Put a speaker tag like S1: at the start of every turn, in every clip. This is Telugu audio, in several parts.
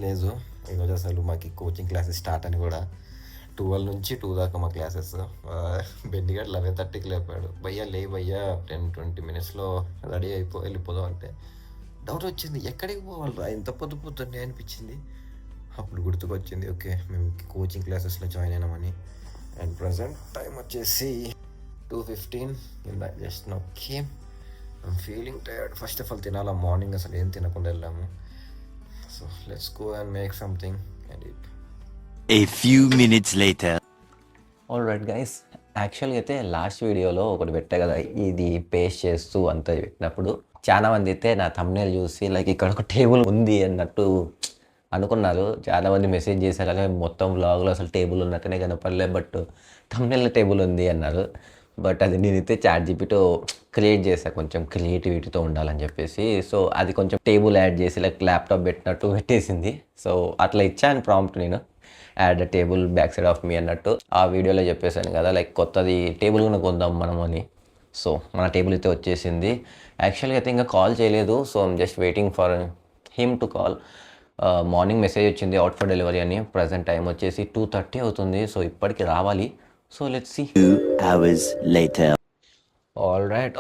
S1: లేదు. ఈరోజు అసలు మాకు కోచింగ్ క్లాసెస్ స్టార్ట్ అని కూడా 12 నుంచి 2 దాకా మా క్లాసెస్. బెండిగాడు 11:30కి లేపాడు. భయ్యా లే భయ్యా 10-20 మినిట్స్లో రెడీ వెళ్ళిపోదాం అంటే డౌట్ వచ్చింది, ఎక్కడికి పోవాలరా ఇంత పొద్దు పొద్దున్నే అనిపించింది. అప్పుడు గుర్తుకొచ్చింది, ఓకే మేము కోచింగ్ క్లాసెస్లో జాయిన్ అయినామని. అండ్ ప్రజెంట్ టైం వచ్చేసి 2:15. Just now came. I'm feeling tired. First of all తినాలా, మార్నింగ్ అసలు ఏం తినకుండా వెళ్ళాము. So let's go and make something and it.
S2: A few minutes later.
S3: All right guys, యాక్చువల్గా అయితే లాస్ట్ వీడియోలో ఒకటి పెట్టా కదా, ఇది పేస్ట్ చేస్తూ అంతా పెట్టినప్పుడు చాలా మంది అయితే నా థంబ్నెయిల్ చూసి లైక్ ఇక్కడ ఒక టేబుల్ ఉంది అన్నట్టు అనుకున్నారు. చాలామంది మెసేజ్ చేశారు, అలాగే మొత్తం వ్లాగ్లో అసలు టేబుల్ ఉన్నట్టునే కనపడలే, బట్ థంబ్నెయిల్లో టేబుల్ ఉంది అన్నారు. బట్ అది నేనైతే ChatGPTతో క్రియేట్ చేశాను, కొంచెం క్రియేటివిటీతో ఉండాలని చెప్పేసి. సో అది కొంచెం టేబుల్ యాడ్ చేసి లైక్ ల్యాప్టాప్ పెట్టినట్టు పెట్టేసింది. సో అట్లా ఇచ్చాను ప్రాంప్ట్ నేను, add table back side of me అన్నట్టు. ఆ వీడియోలో చెప్పేశాను కదా లైక్ కొత్తది టేబుల్ కూడా కొందాం మనం అని. సో మన టేబుల్ అయితే వచ్చేసింది. యాక్చువల్గా అయితే ఇంకా కాల్ చేయలేదు, so I'm just waiting for him to call. Morning message వచ్చింది అవుట్ ఫర్ డెలివరీ అని. ప్రజెంట్ టైం వచ్చేసి 2:30 అవుతుంది. సో ఇప్పటికి రావాలి. So let's see.
S2: 2 hours later.
S3: All right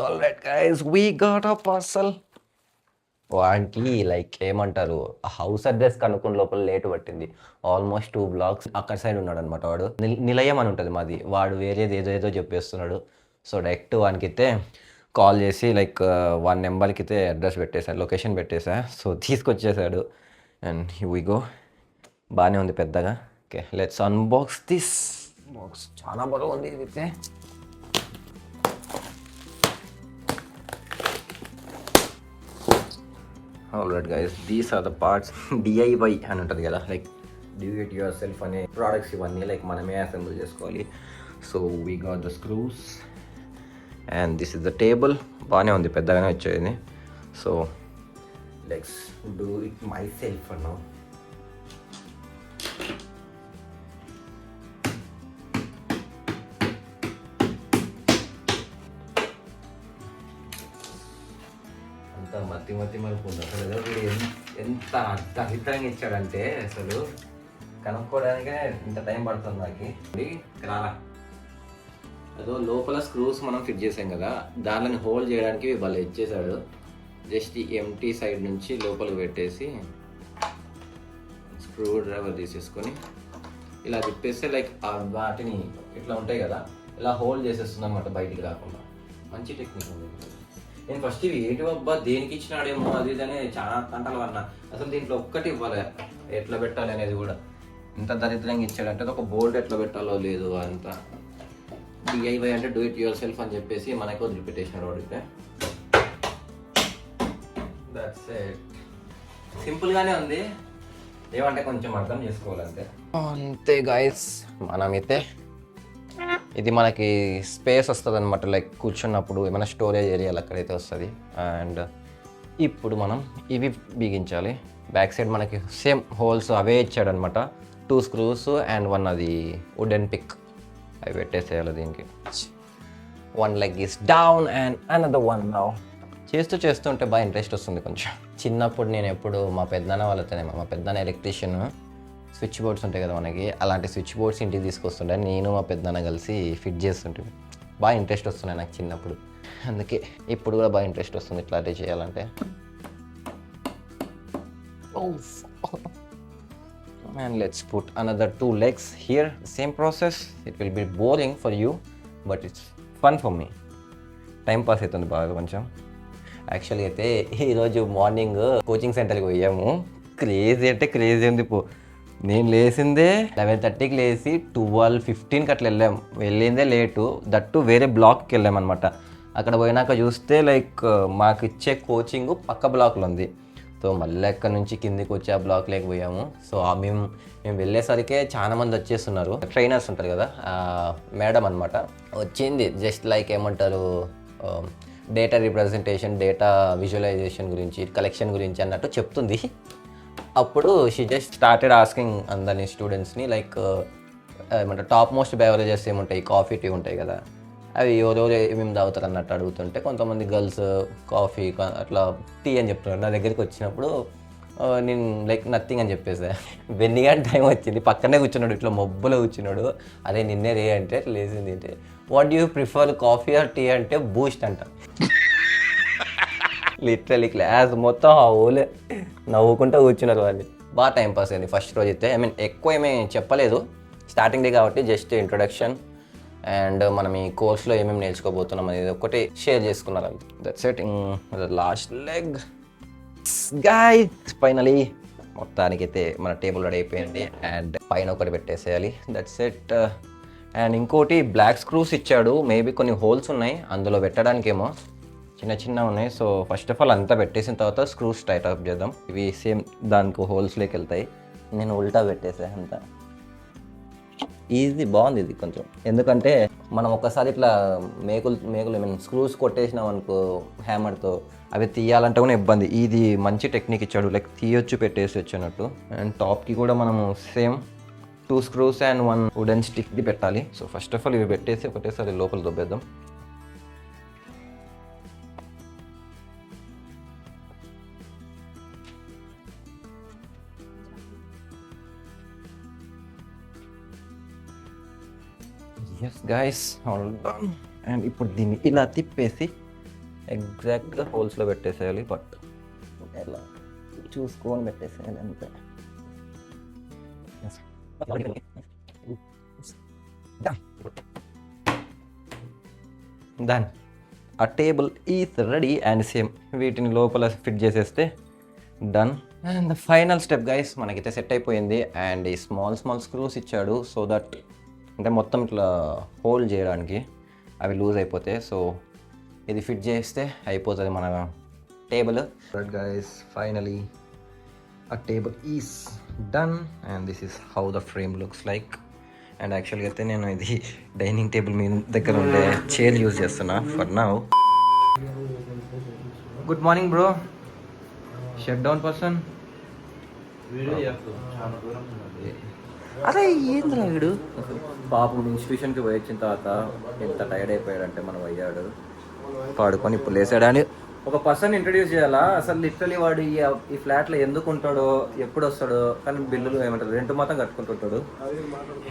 S3: guys, we got a parcel. వానికి లైక్ ఏమంటారు, హౌస్ అడ్రస్ కనుక్కున్న లోపల లేట్ పట్టింది. ఆల్మోస్ట్ 2 blocks అక్కడ సైడ్ ఉన్నాడు అనమాట వాడు. నిలయం అని ఉంటుంది మాది, వాడు వేరేది ఏదో చెప్పేస్తున్నాడు. సో డైరెక్ట్ వానికి అయితే కాల్ చేసి లైక్ 1 నెంబర్కి అయితే అడ్రస్ పెట్టేశాడు, లొకేషన్ పెట్టేశా. సో తీసుకొచ్చేసాడు. And we go. బాగానే ఉంది పెద్దగా. Okay, let's unbox this box. చాలా బరువు ఉంది ఇది అయితే. Alright guys, these are the parts. DIY అని ఉంటుంది కదా, like do it yourself అనే ప్రోడక్ట్స్ ఇవన్నీ లైక్ మనమే అసెంబుల్ చేసుకోవాలి. So we got the screws and this is the table. బాగానే ఉంది, పెద్దగానే వచ్చేది. So let's do it myself for now. అంత మతి మరుపుంది అసలు. ఏదో వీడు ఎంత దరిద్రంగా ఇచ్చాడంటే అసలు కనుక్కోవడానికే ఇంత టైం పడుతుంది నాకు. రాలా అదో లోపల స్క్రూస్ మనం ఫిట్ చేసాం కదా, దానిని హోల్డ్ చేయడానికి వాళ్ళు ఇచ్చేసాడు. జస్ట్ ఈ ఎంటీ సైడ్ నుంచి లోపలికి పెట్టేసి స్క్రూ డ్రైవర్ తీసేసుకొని ఇలా తిప్పేస్తే లైక్ వాటిని ఇట్లా ఉంటాయి కదా, ఇలా హోల్డ్ చేసేస్తుంది అన్నమాట బయటికి రాకుండా. మంచి టెక్నిక్ ఉంది. నేను ఫస్ట్ ఇవి ఏంటి అబ్బా దేనికి ఇచ్చినాడేమో అది ఇది అని చాలా తంటలు అన్నా. అసలు దీంట్లో ఒక్కటి ఇవ్వాలి, ఎట్లా పెట్టాలి అనేది కూడా. ఇంత దరిద్రంగా ఇచ్చాడంటే ఒక బోల్ట్ ఎట్లా పెట్టాలో లేదు. అంత DIY అంటే డూ ఇట్ యువర్ సెల్ఫ్ అని చెప్పేసి మనకు వదిలిపెట్టేసినాడు వాడితే. That's it. సింపుల్గానే ఉంది, ఏమంటే కొంచెం అర్థం చేసుకోవాలంతే. అంతే గైస్, మనమైతే ఇది మనకి స్పేస్ వస్తుంది అనమాట, లైక్ కూర్చున్నప్పుడు ఏమైనా స్టోరేజ్ ఏరియాలు అక్కడైతే వస్తుంది. అండ్ ఇప్పుడు మనం ఇవి బిగించాలి. బ్యాక్ సైడ్ మనకి సేమ్ హోల్స్ అవే ఇచ్చాడనమాట. 2 screws అండ్ 1 అది వుడెన్ పిక్, అవి పెట్టేసేయాలి దీనికి. 1 leg is down and another one now. చేస్తుంటే బాగా ఇంట్రెస్ట్ వస్తుంది కొంచెం. చిన్నప్పుడు నేను ఎప్పుడు మా పెద్దనాన్న వాళ్ళతోనే, మా పెద్దనాన్న ఎలక్ట్రీషియన్, స్విచ్ బోర్డ్స్ ఉంటాయి కదా మనకి, అలాంటి స్విచ్ బోర్డ్స్ ఇంటికి తీసుకొస్తుండే. నేను మా పెద్దనాన్న కలిసి ఫిట్ చేస్తుంటే బాగా ఇంట్రెస్ట్ వస్తున్నాయి నాకు చిన్నప్పుడు. అందుకే ఇప్పుడు కూడా బాగా ఇంట్రెస్ట్ వస్తుంది ఇట్లాంటివి చేయాలంటే. And let's put another 2 legs here. Same process. It will be boring for you, but it's fun for me. Time pass అవుతుంది బాగా కొంచెం. యాక్చువల్గా అయితే ఈరోజు మార్నింగ్ కోచింగ్ సెంటర్కి పోయాము. క్రేజీ అంటే క్రేజీ ఉంది. నేను లేచిందే 11:30కి లేచి 12:15కి అట్లా వెళ్ళిందే లేటు. దట్టు వేరే బ్లాక్కి వెళ్ళామన్నమాట. అక్కడ పోయినాక చూస్తే లైక్ మాకు ఇచ్చే కోచింగ్ పక్క బ్లాక్లో ఉంది. సో మళ్ళీ అక్కడ నుంచి కిందికి వచ్చి ఆ బ్లాక్ లేకపోయాము. సో మేము వెళ్ళేసరికి చాలా మంది వచ్చేస్తున్నారు. ట్రైనర్స్ ఉంటారు కదా, మేడం అనమాట వచ్చింది. జస్ట్ లైక్ ఏమంటారు, డేటా రిప్రజెంటేషన్, డేటా విజువలైజేషన్ గురించి, కలెక్షన్ గురించి అన్నట్టు చెప్తుంది. అప్పుడు షీ జస్ట్ స్టార్టెడ్ ఆస్కింగ్ అందరినీ స్టూడెంట్స్ని లైక్ ఏమంటారు టాప్ మోస్ట్ బెవరేజెస్ ఏముంటాయి, కాఫీ టీ ఉంటాయి కదా, అవి ఎవరెవరు ఏమేమి తాగుతారు అన్నట్టు అడుగుతుంటే కొంతమంది గర్ల్స్ కాఫీ అట్లా టీ అని చెప్తున్నారు. నా దగ్గరికి వచ్చినప్పుడు నేను లైక్ నథింగ్ అని చెప్పేసా. బెన్నిగాని టైం వచ్చింది, పక్కనే కూర్చున్నాడు, ఇట్లా మబ్బులో కూర్చున్నాడు. అదే నిన్నే రే అంటే లేచింది అంటే what you prefer coffee or tea అంటే బూస్ట్ అంట. లిటరలీ క్లాస్ మొత్తం ఆ ఓలే నవ్వుకుంటూ కూర్చున్నారు వాళ్ళు. బాగా టైంపాస్ అయింది ఫస్ట్ రోజు అయితే. ఐ మీన్ ఎక్కువ ఏమీ చెప్పలేదు, స్టార్టింగ్ డే కాబట్టి జస్ట్ ఇంట్రొడక్షన్ అండ్ మనం ఈ కోర్స్లో ఏమేమి నేర్చుకోబోతున్నాం అనేది ఒకటి షేర్ చేసుకున్నారు అంతే. That's it. Last leg guy finally మొత్తానికైతే మన టేబుల్ రెడీ అయిపోయింది అండ్ పైన ఒకటి పెట్టేసేయాలి. That's it. అండ్ ఇంకోటి బ్లాక్ స్క్రూస్ ఇచ్చాడు, మేబీ కొన్ని హోల్స్ ఉన్నాయి అందులో పెట్టడానికేమో, చిన్న చిన్న ఉన్నాయి. సో ఫస్ట్ ఆఫ్ ఆల్ అంతా పెట్టేసిన తర్వాత స్క్రూస్ టైట్ అప్ చేద్దాం. ఇవి సేమ్ దానికి హోల్స్లోకి వెళ్తాయి. నేను ఉల్టా పెట్టేసా అంతా. ఈజీ, బాగుంది ఇది కొంచెం. ఎందుకంటే మనం ఒక్కసారి ఇట్లా మేకులు ఐ మీన్ స్క్రూస్ కొట్టేసినాం అనుకో హ్యామర్తో, అవి తీయాలంటే కూడా ఇబ్బంది. ఇది మంచి టెక్నిక్ ఇచ్చాడు, లైక్ తీయొచ్చు పెట్టేసి వచ్చినట్టు. అండ్ టాప్కి కూడా మనము సేమ్ 2 స్క్రూస్ అండ్ 1 వుడెన్ స్టిక్ది పెట్టాలి. సో ఫస్ట్ ఆఫ్ ఆల్ ఇవి పెట్టేసి ఒకటేసారి లోపల దొబ్బేద్దాం. Yes guys, all done. And ఇప్పుడు దీన్ని ఇలా తిప్పేసి ఎగ్జాక్ట్గా హోల్స్లో పెట్టేసేయాలి. బట్ ఎలా చూసుకొని పెట్టేసేయాలి అంతే. డన్. ఆ table is ready and same వీటిని లోపల ఫిట్ చేసేస్తే done. And the final step guys, మనకైతే సెట్ అయిపోయింది. అండ్ ఈ స్మాల్ స్క్రూస్ ఇచ్చాడు సో దట్ అంటే మొత్తం ఇట్లా హోల్డ్ చేయడానికి, అవి లూజ్ అయిపోతాయి. సో ఇది ఫిట్ చేస్తే అయిపోతుంది మన టేబుల్. బట్ గైస్ ఫైనలీ ఆ table is done and this is how the frame looks like. And యాక్చువల్గా అయితే నేను ఇది డైనింగ్ టేబుల్ మీ దగ్గర ఉండే చైర్ యూజ్ చేస్తున్నా for now. Good morning bro, shut down person. అరే ఏంద్రా వీడు పాపం ఇన్స్టిట్యూషన్కి పోయి వచ్చిన తర్వాత ఎంత టైర్డ్ అయిపోయాడంటే మనం అయ్యాడు, పాడుకొని ఇప్పుడు లేసాడు. అని ఒక పర్సన్ ఇంట్రడ్యూస్ చేయాలా అసలు. లిటరలీ వాడు ఈ ఫ్లాట్లో ఎందుకు ఉంటాడో, ఎప్పుడు వస్తాడో, కానీ బిల్లులు ఏమంటారు రెంట్ మాత్రం కట్టుకుంటుంటాడు.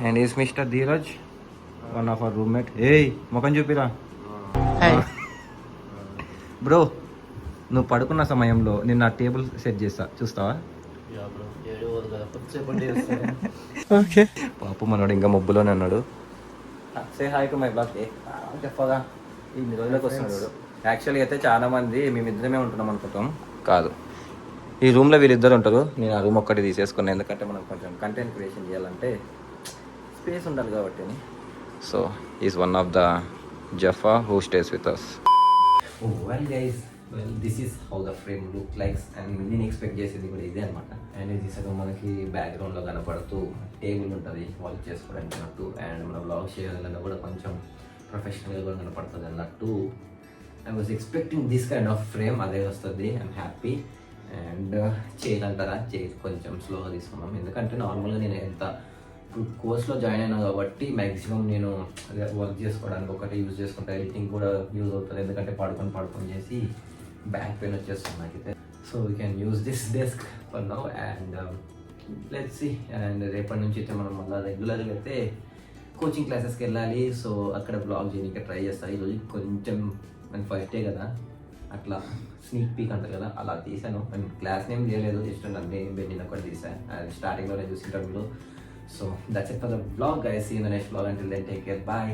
S3: And is mister Dheeraj, one of our roommate. ఏయ్ ముఖం చూపిరా బ్రో. నువ్వు పడుకున్న సమయంలో నేను నా టేబుల్ సెట్ చేస్తా, చూస్తావా? ఓకే పాప మనోడు ఇంకా మబ్బులోనే అన్నాడు. Say hi to my blog. చెప్పగా ఈ రోజులోకి వస్తున్నాడు. యాక్చువల్గా అయితే చాలా మంది మేమిద్దరమే ఉంటున్నాం అనుకుంటాం, కాదు. ఈ రూమ్లో వీళ్ళిద్దరు ఉంటారు, నేను ఆ రూమ్ ఒక్కటి తీసేసుకున్నాను. ఎందుకంటే మనం కొంచెం కంటెంట్ క్రియేషన్ చేయాలంటే స్పేస్ ఉండాలి కాబట్టి. So is one of the జఫా who stays with us. Well guys, well this is how the frame look likes. And నేను ఎక్స్పెక్ట్ చేసేది కూడా ఇదే అనమాట. అండ్ ఇది సగం మనకి బ్యాక్గ్రౌండ్లో కనపడుతూ టేబుల్ ఉంటుంది వర్క్ చేసుకోవడానికి అన్నట్టు. అండ్ మనం బ్లాగ్ చేయాలన్నా కూడా కొంచెం ప్రొఫెషనల్గా కూడా కనపడుతుంది అన్నట్టు. I was expecting this kind of frame, అదే వస్తుంది. I'm happy. అండ్ చేయాలంటారా, కొంచెం స్లోగా తీసుకున్నాం. ఎందుకంటే నార్మల్గా నేను ఎంత ఇప్పుడు కోర్స్లో జాయిన్ అయినా కాబట్టి మ్యాక్సిమం నేను అదే వర్క్ చేసుకోవడానికి ఒకటి యూజ్ చేసుకుంటా, ఎడిటింగ్ కూడా యూజ్ అవుతుంది. ఎందుకంటే పడుకొని చేసి బ్యాక్ పెయిన్ వచ్చేస్తుంది నాకైతే. So we can use this desk for now and let's see. And రేపటి నుంచి అయితే మనం మళ్ళీ రెగ్యులర్గా అయితే కోచింగ్ క్లాసెస్కి వెళ్ళాలి. సో అక్కడ బ్లాగ్ చేయడానికి ట్రై చేస్తాను. ఈరోజు కొంచెం నేను ఫస్ట్ డే కదా, అట్లా స్నీక్ పీక్ అంటారు కదా, అలా తీసాను. నేను క్లాస్ నేమ్ చేయలేదు, జస్ట్ నన్ను బెడ్డిన ఒకటి తీసాను. అది స్టార్టింగ్లో నేను చూసి ఇంటర్వ్యూలో. So that's it for the blog guys. See you in the next blog. Until then take care, bye.